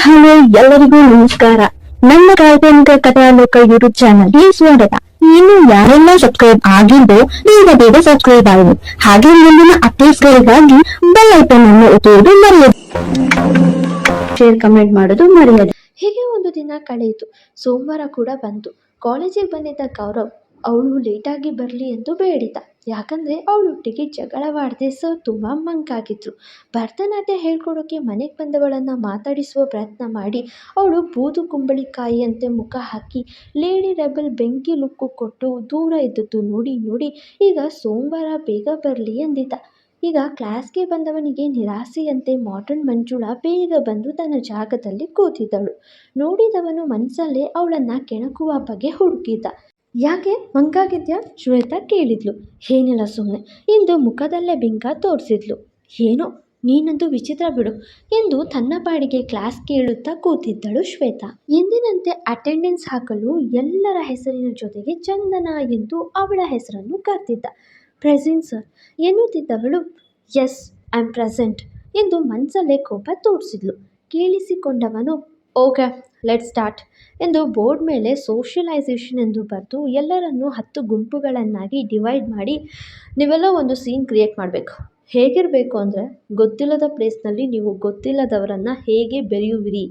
Hello ಎಲ್ಲರಿಗೂ ನಮಸ್ಕಾರ. ನಮ್ಮ ಕಾಲ್ಪನಿಕ ಕಥಾಲೋಕ ಯೂಟ್ಯೂಬ್ ಚಾನಲ್ಗೆ ಸ್ವಾಗತ. ಇನ್ನು ಯಾರೆಲ್ಲ ಸಬ್ಸ್ಕ್ರೈಬ್ ಆಗಿದ್ದು ಬೇಗ ಸಬ್ಸ್ಕ್ರೈಬ್ ಆಗಿ ಹಾಗೆ ಮುಂದಿನ ಅಪ್ಡೇಟ್ಸ್ಗಳಿಗಾಗಿ ಬೆಲ್ ಐಕಾನ್ ಅನ್ನು ಒತ್ತುವುದು ಮರೆಯದು. ಶೇರ್ ಕಮೆಂಟ್ ಮಾಡೋದು ಮರೆಯದು. ಹೀಗೆ ಒಂದು ದಿನ ಕಳೆಯಿತು. ಸೋಮವಾರ ಕೂಡ ಬಂತು. ಕಾಲೇಜಿಗೆ ಬಂದಿದ್ದ ಗೌರವ್ ಅವಳು ಲೇಟಾಗಿ ಬರಲಿ ಎಂದು ಬೇಡಿದ. ಯಾಕಂದರೆ ಅವಳೊಟ್ಟಿಗೆ ಜಗಳವಾಡದೆ ಸರ್ ತುಂಬ ಮಂಕಾಗಿದ್ರು. ಭರತನಾಟ್ಯ ಹೇಳ್ಕೊಡೋಕೆ ಮನೆಗೆ ಬಂದವಳನ್ನು ಮಾತಾಡಿಸುವ ಪ್ರಯತ್ನ ಮಾಡಿ ಅವಳು ಬೂದು ಕುಂಬಳಿಕಾಯಿಯಂತೆ ಮುಖ ಹಾಕಿ ಲೇಡಿ ರೆಬಲ್ ಬೆಂಕಿ ಲುಕ್ಕು ಕೊಟ್ಟು ದೂರ ಇದ್ದದ್ದು ನೋಡಿ ಈಗ ಸೋಮವಾರ ಬೇಗ ಬರಲಿ ಎಂದಿದ್ದ. ಈಗ ಕ್ಲಾಸ್ಗೆ ಬಂದವನಿಗೆ ನಿರಾಸೆಯಂತೆ ಮಾಡರ್ನ್ ಮಂಜುಳಾ ಬೇಗ ಬಂದು ತನ್ನ ಜಾಗದಲ್ಲಿ ಕೂತಿದ್ದಳು. ನೋಡಿದವನು ಮನಸ್ಸಲ್ಲೇ ಅವಳನ್ನು ಕೆಣಕುವ ಬಗೆ ಹುಡುಕಿದ್ದ. ಯಾಕೆ ಮಂಕಾಗಿದ್ಯಾ? ಶ್ವೇತಾ ಕೇಳಿದ್ಲು. ಏನಿಲ್ಲ ಸುಮ್ಮನೆ ಎಂದು ಮುಖದಲ್ಲೇ ಬಿಂಕ ತೋರಿಸಿದ್ಲು. ಏನೋ ನೀನಂತೂ ವಿಚಿತ್ರ ಬಿಡು ಎಂದು ತನ್ನ ಪಾಡಿಗೆ ಕ್ಲಾಸ್ ಕೇಳುತ್ತಾ ಕೂತಿದ್ದಳು ಶ್ವೇತಾ. ಎಂದಿನಂತೆ ಅಟೆಂಡೆನ್ಸ್ ಹಾಕಲು ಎಲ್ಲರ ಹೆಸರಿನ ಜೊತೆಗೆ ಚಂದನ ಎಂದು ಅವಳ ಹೆಸರನ್ನು ಕರೆದಿದ್ದ. ಪ್ರೆಸೆಂಟ್ ಸರ್ ಎನ್ನುತ್ತಿದ್ದವಳು ಎಸ್ ಐ ಆಮ್ ಪ್ರೆಸೆಂಟ್ ಎಂದು ಮನಸ್ಸಲ್ಲೇ ಕೋಪ ತೋರಿಸಿದ್ಲು. ಕೇಳಿಸಿಕೊಂಡವನು ಓಕೆ ಲೆಟ್ ಸ್ಟಾರ್ಟ್ ಎಂದು ಬೋರ್ಡ್ ಮೇಲೆ ಸೋಷಿಯಲೈಸೇಷನ್ ಎಂದು ಬರೆದು ಎಲ್ಲರನ್ನೂ 10 ಗುಂಪುಗಳನ್ನಾಗಿ ಡಿವೈಡ್ ಮಾಡಿ ನೀವೆಲ್ಲ ಒಂದು ಸೀನ್ ಕ್ರಿಯೇಟ್ ಮಾಡಬೇಕು. ಹೇಗಿರಬೇಕು ಅಂದರೆ ಗೊತ್ತಿಲ್ಲದ ಪ್ಲೇಸ್ನಲ್ಲಿ ನೀವು ಗೊತ್ತಿಲ್ಲದವರನ್ನು ಹೇಗೆ ಬೆರೆಯುವಿರಿ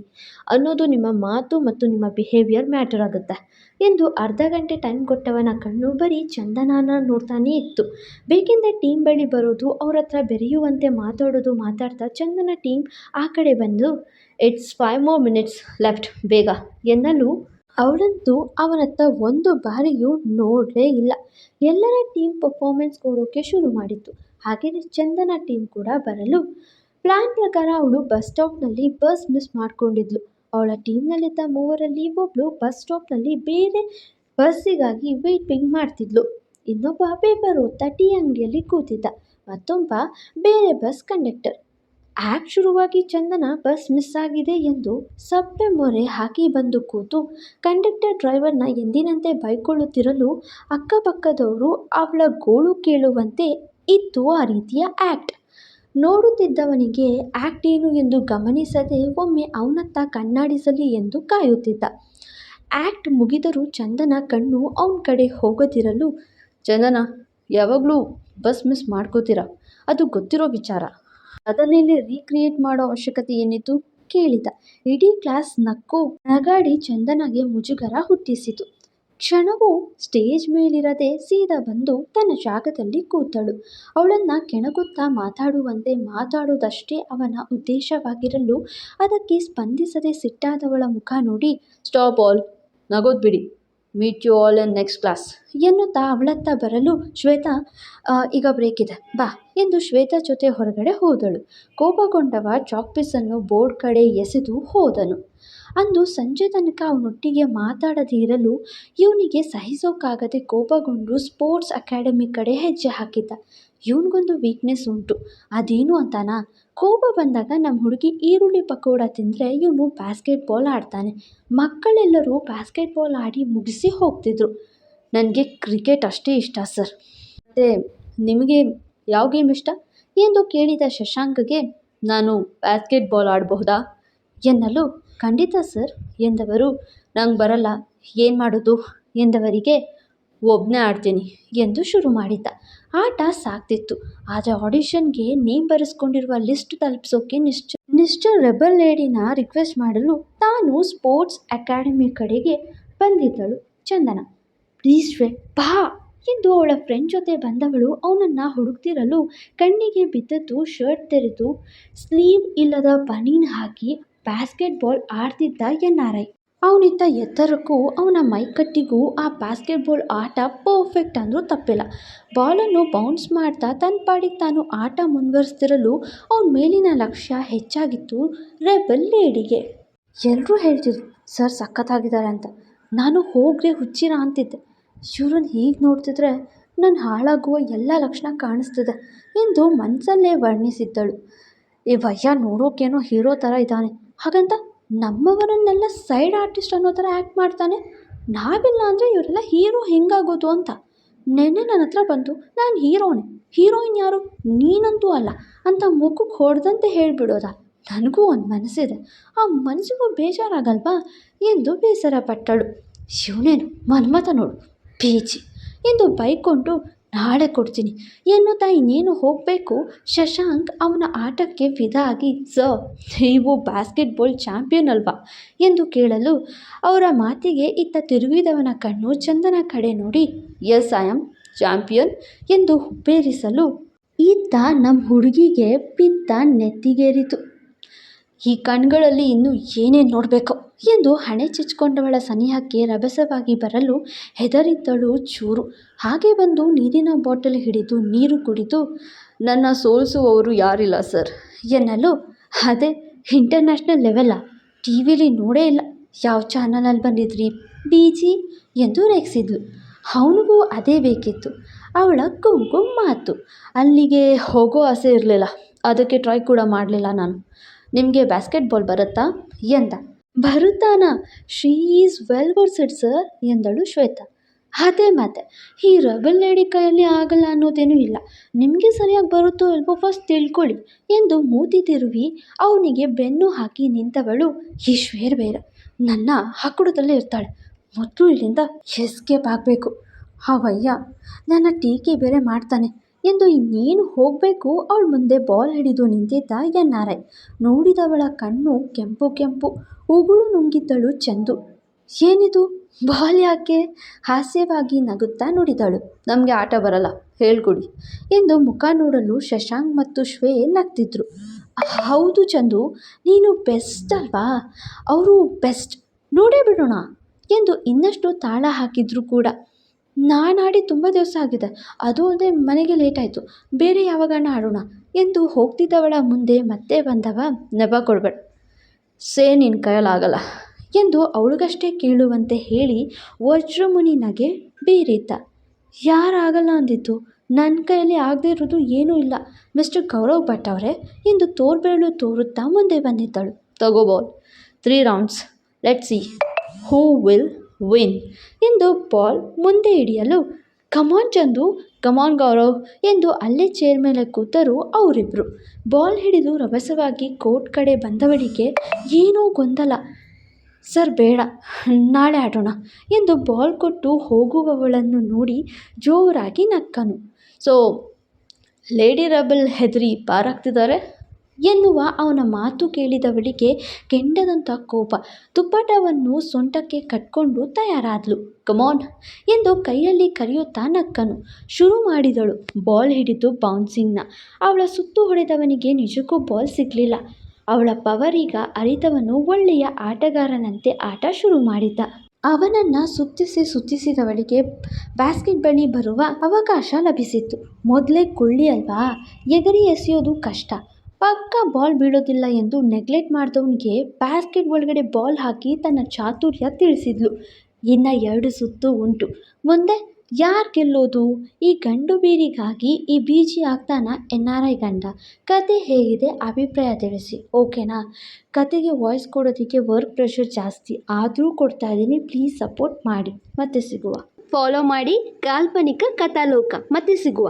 ಅನ್ನೋದು ನಿಮ್ಮ ಮಾತು ಮತ್ತು ನಿಮ್ಮ ಬಿಹೇವಿಯರ್ ಮ್ಯಾಟರ್ ಆಗುತ್ತೆ ಎಂದು ಅರ್ಧ ಗಂಟೆ ಟೈಮ್ ಕೊಟ್ಟವನ ಕಣ್ಣು ಬರೀ ಚಂದನಾನ ನೋಡ್ತಾನೇ ಇತ್ತು. ಬೇಕೆಂದರೆ ಟೀಮ್ ಬಳಿ ಬರೋದು, ಅವ್ರ ಹತ್ರ ಬೆರೆಯುವಂತೆ ಮಾತಾಡ್ತಾ ಚಂದನ ಟೀಮ್ ಆ ಕಡೆ ಬಂದು ಇಟ್ಸ್ 5 more minutes ಲೆಫ್ಟ್ ಬೇಗ ಎನ್ನಲು ಅವಳಂತೂ ಅವನತ್ತ ಒಂದು ಬಾರಿಯೂ ನೋಡಲೇ ಇಲ್ಲ. ಎಲ್ಲರ ಟೀಮ್ ಪರ್ಫಾರ್ಮೆನ್ಸ್ ಕೊಡೋಕೆ ಶುರು ಮಾಡಿತ್ತು. ಹಾಗೆಯೇ ಚಂದನ ಟೀಮ್ ಕೂಡ ಬರಲು ಪ್ಲ್ಯಾನ್ ಪ್ರಕಾರ ಅವಳು ಬಸ್ ಸ್ಟಾಪ್ನಲ್ಲಿ ಬಸ್ ಮಿಸ್ ಮಾಡ್ಕೊಂಡಿದ್ಲು. ಅವಳ ಟೀಮ್ನಲ್ಲಿದ್ದ 3ರಲ್ಲಿ ಒಬ್ಬಳು ಬಸ್ ಸ್ಟಾಪ್ನಲ್ಲಿ ಬೇರೆ ಬಸ್ಸಿಗಾಗಿ ವೇಟಿಂಗ್ ಮಾಡ್ತಿದ್ಲು. ಇನ್ನೊಬ್ಬ ಪೇಪರ್ ಓದ್ತಾ ಟೀ ಅಂಗಡಿಯಲ್ಲಿ ಕೂತಿದ್ದ. ಮತ್ತೊಬ್ಬ ಬೇರೆ ಬಸ್ ಕಂಡಕ್ಟರ್. ಆ್ಯಕ್ಟ್ ಶುರುವಾಗಿ ಚಂದನ ಬಸ್ ಮಿಸ್ ಆಗಿದೆ ಎಂದು ಸಪ್ಪೆ ಮೊರೆ ಹಾಕಿ ಬಂದು ಕೂತು ಕಂಡಕ್ಟರ್ ಡ್ರೈವರ್ನ ಎಂದಿನಂತೆ ಬೈಕೊಳ್ಳುತ್ತಿರಲು ಅಕ್ಕಪಕ್ಕದವರು ಅವಳ ಗೋಳು ಕೇಳುವಂತೆ ಇತ್ತು ಆ ರೀತಿಯ ಆ್ಯಕ್ಟ್. ನೋಡುತ್ತಿದ್ದವನಿಗೆ ಆ್ಯಕ್ಟ್ ಏನು ಎಂದು ಗಮನಿಸದೆ ಒಮ್ಮೆ ಅವನತ್ತ ಕಣ್ಣಾಡಿಸಲಿ ಎಂದು ಕಾಯುತ್ತಿದ್ದ. ಆ್ಯಕ್ಟ್ ಮುಗಿದರೂ ಚಂದನ ಕಣ್ಣು ಅವನ ಕಡೆ ಹೋಗದಿರಲು ಚಂದನ ಯಾವಾಗಲೂ ಬಸ್ ಮಿಸ್ ಮಾಡ್ಕೋತೀರ, ಅದು ಗೊತ್ತಿರೋ ವಿಚಾರ, ಅದನ್ನಿಲ್ಲಿ ರೀಕ್ರಿಯೇಟ್ ಮಾಡೋ ಅವಶ್ಯಕತೆ ಏನಿತ್ತು ಕೇಳಿದ. ಇಡೀ ಕ್ಲಾಸ್ ನಗಾಡಿ ಚಂದನಗೆ ಮುಜುಗರ ಹುಟ್ಟಿಸಿತು. ಕ್ಷಣವೂ ಸ್ಟೇಜ್ ಮೇಲಿರದೆ ಸೀದಾ ಬಂದು ತನ್ನ ಜಾಗದಲ್ಲಿ ಕೂತಳು. ಅವಳನ್ನು ಕೆಣಕುತ್ತಾ ಮಾತಾಡುವಂತೆ ಮಾತಾಡೋದಷ್ಟೇ ಅವನ ಉದ್ದೇಶವಾಗಿರಲು ಅದಕ್ಕೆ ಸ್ಪಂದಿಸದೆ ಸಿಟ್ಟಾದವಳ ಮುಖ ನೋಡಿ ಸ್ಟಾಪ್ ಆಲ್, ನಗೋದು ಬಿಡಿ, meet you all in next class ಎನ್ನುತ್ತಾ ಅವಳತ್ತ ಬರಲು ಶ್ವೇತಾ ಈಗ ಬ್ರೇಕ್ ಇದೆ ಬಾ ಎಂದು ಶ್ವೇತಾ ಜೊತೆ ಹೊರಗಡೆ ಹೋದಳು. ಕೋಪಗೊಂಡವ ಚಾಕ್ಪೀಸನ್ನು ಬೋರ್ಡ್ ಕಡೆ ಎಸೆದು ಹೋದನು. ಅಂದು ಸಂಜೆ ತನಕ ಅವನೊಟ್ಟಿಗೆ ಮಾತಾಡದೇ ಇರಲು ಇವನಿಗೆ ಸಹಿಸೋಕ್ಕಾಗದೆ ಕೋಪಗೊಂಡು ಸ್ಪೋರ್ಟ್ಸ್ ಅಕಾಡೆಮಿ ಕಡೆ ಹೆಜ್ಜೆ ಹಾಕಿದ್ದ. ಇವನಿಗೊಂದು ವೀಕ್ನೆಸ್ ಉಂಟು, ಅದೇನು ಅಂತಾನ, ಕೋಪ ಬಂದಾಗ ನಮ್ಮ ಹುಡುಗಿ ಈರುಳ್ಳಿ ಪಕೋಡ ತಿಂದರೆ ಇವನು ಬಾಸ್ಕೆಟ್ಬಾಲ್ ಆಡ್ತಾನೆ. ಮಕ್ಕಳೆಲ್ಲರೂ ಬಾಸ್ಕೆಟ್ಬಾಲ್ ಆಡಿ ಮುಗಿಸಿ ಹೋಗ್ತಿದ್ರು. ನನಗೆ ಕ್ರಿಕೆಟ್ ಅಷ್ಟೇ ಇಷ್ಟ ಸರ್. ಮತ್ತು ನಿಮಗೆ ಯಾವ ಗೇಮ್ ಇಷ್ಟ ಎಂದು ಕೇಳಿದ ಶಶಾಂಕ್ಗೆ ನಾನು ಬಾಸ್ಕೆಟ್ಬಾಲ್ ಆಡಬಹುದಾ ಎನ್ನಲು ಖಂಡಿತ ಸರ್ ಎಂದವರು ನಂಗೆ ಬರಲ್ಲ ಏನು ಮಾಡೋದು ಎಂದವರಿಗೆ ಒಬ್ಬನೇ ಆಡ್ತೀನಿ ಎಂದು ಶುರು ಮಾಡಿದ್ದ. ಆಟ ಸಾಕ್ತಿತ್ತು. ಆದರೆ ಆಡಿಷನ್ಗೆ ನೇಮ್ ಬರೆಸ್ಕೊಂಡಿರುವ ಲಿಸ್ಟ್ ತಲುಪಿಸೋಕೆ ಮಿಸ್ಟರ್ ರೆಬಲ್ ಲೇಡಿನ ರಿಕ್ವೆಸ್ಟ್ ಮಾಡಲು ತಾನು ಸ್ಪೋರ್ಟ್ಸ್ ಅಕಾಡೆಮಿ ಕಡೆಗೆ ಬಂದಿದ್ದಳು ಚಂದನ. ಪ್ಲೀಸ್ ಶ್ವೇ ಬಾ ಎಂದು ಅವಳ ಫ್ರೆಂಡ್ ಜೊತೆ ಬಂದವಳು ಅವನನ್ನು ಹುಡುಕ್ತಿರಲು ಕಣ್ಣಿಗೆ ಬಿದ್ದದ್ದು ಶರ್ಟ್ ತೆರೆದು ಸ್ಲೀವ್ ಇಲ್ಲದ ಬನೀನ್ ಹಾಕಿ ಬಾಸ್ಕೆಟ್ಬಾಲ್ ಆಡ್ತಿದ್ದ NRI. ಅವನಿದ್ದ ಎತ್ತರಕ್ಕೂ ಅವನ ಮೈಕಟ್ಟಿಗೂ ಆ ಬಾಸ್ಕೆಟ್ಬಾಲ್ ಆಟ ಪರ್ಫೆಕ್ಟ್ ಅಂದರೂ ತಪ್ಪಿಲ್ಲ. ಬಾಲನ್ನು ಬೌನ್ಸ್ ಮಾಡ್ತಾ ತನ್ನ ಪಾಡಿಗೆ ತಾನು ಆಟ ಮುಂದುವರಿಸ್ತಿರಲು ಅವನ ಮೇಲಿನ ಲಕ್ಷ್ಯ ಹೆಚ್ಚಾಗಿತ್ತು ರೆಬಲ್ ಲೇಡಿಗೆ. ಎಲ್ಲರೂ ಹೇಳ್ತಿದ್ರು ಸರ್ ಸಖತ್ತಾಗಿದ್ದಾರೆ ಅಂತ. ನಾನು ಹೋಗ್ರೆ ಹುಚ್ಚಿರ ಅಂತಿದ್ದೆ. ಇವ್ರನ್ನ ಹೀಗೆ ನೋಡ್ತಿದ್ರೆ ನನ್ನ ಹಾಳಾಗುವ ಎಲ್ಲ ಲಕ್ಷಣ ಕಾಣಿಸ್ತಿದೆ ಎಂದು ಮನಸ್ಸಲ್ಲೇ ವರ್ಣಿಸಿದ್ದಳು. ಈ ವಯ್ಯ ನೋಡೋಕೇನೋ ಹೀರೋ ಥರ ಇದ್ದಾನೆ, ಹಾಗಂತ ನಮ್ಮವರನ್ನೆಲ್ಲ ಸೈಡ್ ಆರ್ಟಿಸ್ಟ್ ಅನ್ನೋ ಥರ ಆ್ಯಕ್ಟ್ ಮಾಡ್ತಾನೆ. ನಾವಿಲ್ಲ ಅಂದರೆ ಇವರೆಲ್ಲ ಹೀರೋ ಹೆಂಗಾಗೋದು ಅಂತ. ನೆನ್ನೆ ನನ್ನ ಹತ್ರ ಬಂದು ನಾನು ಹೀರೋಯಿನ್ ಯಾರು ನೀನಂತೂ ಅಲ್ಲ ಅಂತ ಮುಖಕ್ಕೆ ಹೊಡೆದಂತೆ ಹೇಳಿಬಿಡೋದ. ನನಗೂ ಒಂದು ಮನಸ್ಸಿದೆ, ಆ ಮನಸ್ಸಿಗೂ ಬೇಜಾರಾಗಲ್ವಾ ಎಂದು ಬೇಸರ ಪಟ್ಟಳು. ಇವನೇನು ಮನ್ಮಥ ನೋಡು ಪೀಚಿ ಎಂದು ಬೈಕೊಂಡು ನಾಳೆ ಕೊಡ್ತೀನಿ ಎನ್ನುತ್ತಾ ಇನ್ನೇನು ಹೋಗಬೇಕು. ಶಶಾಂಕ್ ಅವನ ಆಟಕ್ಕೆ ಆಗಿ, ಸರ್ ನೀವು ಬಾಸ್ಕೆಟ್ಬಾಲ್ ಚಾಂಪಿಯನ್ ಅಲ್ವಾ ಎಂದು ಕೇಳಲು ಅವರ ಮಾತಿಗೆ ಇತ್ತ ತಿರುಗಿದವನ ಕಣ್ಣು ಚಂದನ ಕಡೆ ನೋಡಿ, ಎಸ್ ಐ ಆಮ್ ಚಾಂಪಿಯನ್ ಎಂದು ಹುಬ್ಬೇರಿಸಲು ಇತ್ತ ನಮ್ಮ ಹುಡುಗಿಗೆ ಪಿತ್ತ ನೆತ್ತಿಗೇರಿತು. ಈ ಕಣ್ಗಳಲ್ಲಿ ಇನ್ನೂ ಏನೇನು ನೋಡಬೇಕು ಎಂದು ಹಣೆ ಚಚ್ಕೊಂಡವಳ ಸನಿಹಕ್ಕೆ ರಭಸವಾಗಿ ಬರಲು ಹೆದರಿದ್ದಳು ಚೂರು. ಹಾಗೆ ಬಂದು ನೀರಿನ ಬಾಟಲ್ ಹಿಡಿದು ನೀರು ಕುಡಿದು, ನನ್ನ ಸೋಲಿಸುವವರು ಯಾರಿಲ್ಲ ಸರ್ ಎನ್ನಲು, ಅದೇ ಇಂಟರ್ನ್ಯಾಷನಲ್ ಲೆವೆಲ್ಲ, ಟಿ ವಿಲಿ ನೋಡೇ ಇಲ್ಲ, ಯಾವ ಚಾನಲಲ್ಲಿ ಬಂದಿದ್ರಿ ಬೀಜಿ ಎಂದು ರೇಗಿಸಿದ್ಲು. ಅವನಿಗೂ ಅದೇ ಬೇಕಿತ್ತು, ಅವಳ ಗುಂಗು ಮಾತು. ಅಲ್ಲಿಗೆ ಹೋಗೋ ಆಸೆ ಇರಲಿಲ್ಲ, ಅದಕ್ಕೆ ಟ್ರೈ ಕೂಡ ಮಾಡಲಿಲ್ಲ ನಾನು. ನಿಮಗೆ ಬಾಸ್ಕೆಟ್ಬಾಲ್ ಬರುತ್ತಾ ಎಂದ. ಬರುತ್ತಾನಾ, ಶೀ ಈಸ್ ವೆಲ್ ವರ್ಸೆಡ್ ಸರ್ ಎಂದಳು ಶ್ವೇತಾ. ಅದೇ ಮತ್ತೆ, ಈ ರಬಲ್ ಲೇಡಿ ಕೈಯಲ್ಲಿ ಆಗಲ್ಲ ಅನ್ನೋದೇನೂ ಇಲ್ಲ, ನಿಮಗೆ ಸರಿಯಾಗಿ ಬರುತ್ತೋ ಇಲ್ವೋ ಫಸ್ಟ್ ತಿಳ್ಕೊಳ್ಳಿ ಎಂದು ಮೂತಿ ತಿರುವಿ ಅವನಿಗೆ ಬೆನ್ನು ಹಾಕಿ ನಿಂತವಳು ಈ ಬೇರೆ ನನ್ನ ಹಾಕೊಡೋದಲ್ಲೇ ಇರ್ತಾಳೆ, ಮೊದಲು ಇಲ್ಲಿಂದ ಎಸ್ಕೇಪ್ ಆಗಬೇಕು. ಅವಯ್ಯ ನನ್ನ ಟೀಕೆ ಬೇರೆ ಮಾಡ್ತಾನೆ ಎಂದು ಇನ್ನೇನು ಹೋಗಬೇಕು ಅವಳ ಮುಂದೆ ಬಾಲ್ ಹಿಡಿದು ನಿಂತಿದ್ದ NRI. ನೋಡಿದವಳ ಕಣ್ಣು ಕೆಂಪು ಕೆಂಪು, ಉಗುಳು ನುಂಗಿದ್ದಳು ಚಂದು. ಏನಿದು ಬಾಲ್ ಯಾಕೆ ಹಾಸ್ಯವಾಗಿ ನಗುತ್ತಾ ನೋಡಿದಳು. ನಮಗೆ ಆಟ ಬರಲ್ಲ, ಹೇಳ್ಕೊಡಿ ಎಂದು ಮುಖ ನೋಡಲು ಶಶಾಂಕ್ ಮತ್ತು ಶ್ವೇ ನಗ್ತಿದ್ರು. ಹೌದು ಚಂದು, ನೀನು ಬೆಸ್ಟ್ ಅಲ್ವಾ, ಅವರು ಬೆಸ್ಟ್, ನೋಡೇ ಬಿಡೋಣ ಎಂದು ಇನ್ನಷ್ಟು ತಾಳ ಹಾಕಿದ್ರು ಕೂಡ. ನಾನು ಆಡಿ ತುಂಬ ದಿವಸ ಆಗಿದೆ, ಅದು ಅಲ್ಲದೆ ಮನೆಗೆ ಲೇಟ್ ಆಯಿತು, ಬೇರೆ ಯಾವಾಗಣ ಆಡೋಣ ಎಂದು ಹೋಗ್ತಿದ್ದವಳ ಮುಂದೆ ಮತ್ತೆ ಬಂದವ, ನೆಪ ಕೊಡಬೇಡ, ನಿನ್ನ ಕೈಯಲ್ಲಾಗಲ್ಲ ಎಂದು ಅವಳಿಗಷ್ಟೇ ಕೇಳುವಂತೆ ಹೇಳಿ ವಜ್ರಮುನಿ ನಗೆ ಬೀರಿದ್ದ. ಯಾರಾಗಲ್ಲ ಅಂದಿತ್ತು, ನನ್ನ ಕೈಯಲ್ಲಿ ಆಗದೇ ಇರೋದು ಏನೂ ಇಲ್ಲ ಮಿಸ್ಟರ್ ಗೌರವ್ ಭಟ್ ಅವರೇ ಎಂದು ತೋರ್ಬೆರಳು ತೋರುತ್ತಾ ಮುಂದೆ ಬಂದಿದ್ದಳು. ತಗೋ ball, 3 rounds, let see who will win ಎಂದು ಬಾಲ್ ಮುಂದೆ ಹಿಡಿಯಲು, ಕಮಾನ್ ಚಂದು, ಕಮಾನ್ ಗೌರವ್ ಎಂದು ಅಲ್ಲೇ ಚೇರ್ ಮೇಲೆ ಕೂತರು ಅವರಿಬ್ಬರು. ಬಾಲ್ ಹಿಡಿದು ರಭಸವಾಗಿ ಕೋರ್ಟ್ ಕಡೆ ಬಂದವಳಿಗೆ ಏನೋ ಗೊಂದಲ. ಸರ್ ಬೇಡ, ನಾಳೆ ಆಡೋಣ ಎಂದು ಬಾಲ್ ಕೊಟ್ಟು ಹೋಗುವವಳನ್ನು ನೋಡಿ ಜೋರಾಗಿ ನಕ್ಕನು. ಸೊ ಲೇಡಿ ರಬಲ್ ಹೆದರಿ ಪಾರಾಗ್ತಿದ್ದಾರೆ ಎನ್ನುವ ಅವನ ಮಾತು ಕೇಳಿದವಳಿಗೆ ಕೆಂಡದಂಥ ಕೋಪ. ತುಪ್ಪಟವನ್ನು ಸೊಂಟಕ್ಕೆ ಕಟ್ಕೊಂಡು ತಯಾರಾದ್ಲು. ಕಮಾನ್ ಎಂದು ಕೈಯಲ್ಲಿ ಕರೆಯುತ್ತಾ ನಕ್ಕನು. ಶುರು ಮಾಡಿದಳು ಬಾಲ್ ಹಿಡಿದು ಬೌನ್ಸಿಂಗ್ನ. ಅವಳ ಸುತ್ತು ಹೊಡೆದವನಿಗೆ ನಿಜಕ್ಕೂ ಬಾಲ್ ಸಿಗಲಿಲ್ಲ. ಅವಳ ಪವರೀಗ ಅರಿತವನು ಒಳ್ಳೆಯ ಆಟಗಾರನಂತೆ ಆಟ ಶುರು ಮಾಡಿದ್ದ. ಅವನನ್ನು ಸುತ್ತಿಸಿದವಳಿಗೆ ಬ್ಯಾಸ್ಕೆಟ್ ಬಳಿ ಬರುವ ಅವಕಾಶ ಲಭಿಸಿತ್ತು. ಮೊದಲೇ ಕುಳ್ಳಿ ಅಲ್ವಾ, ಎಗರಿ ಎಸೆಯೋದು ಕಷ್ಟ, ಪಕ್ಕ ಬಾಲ್ ಬೀಳೋದಿಲ್ಲ ಎಂದು ನೆಗ್ಲೆಕ್ಟ್ ಮಾಡಿದವನಿಗೆ ಬ್ಯಾಸ್ಕೆಟ್ ಒಳಗಡೆ ಬಾಲ್ ಹಾಕಿ ತನ್ನ ಚಾತುರ್ಯ ತಿಳಿಸಿದ್ಲು. ಇನ್ನು 2 ಸುತ್ತು ಉಂಟು, ಮುಂದೆ ಯಾರು ಗೆಲ್ಲೋದು? ಈ ಗಂಡು ಬೀರಿಗಾಗಿ ಈ ಬೀಜಿ ಆಗ್ತಾನ NRI ಗಂಡ? ಕತೆ ಹೇಗಿದೆ ಅಭಿಪ್ರಾಯ ತಿಳಿಸಿ, ಓಕೆನಾ? ಕತೆಗೆ ವಾಯ್ಸ್ ಕೊಡೋದಕ್ಕೆ ವರ್ಕ್ ಪ್ರೆಷರ್ ಜಾಸ್ತಿ, ಆದರೂ ಕೊಡ್ತಾ ಇದ್ದೀನಿ, ಪ್ಲೀಸ್ ಸಪೋರ್ಟ್ ಮಾಡಿ. ಮತ್ತೆ ಸಿಗುವ, ಫಾಲೋ ಮಾಡಿ ಕಾಲ್ಪನಿಕ ಕಥಾಲೋಕ. ಮತ್ತೆ ಸಿಗುವ.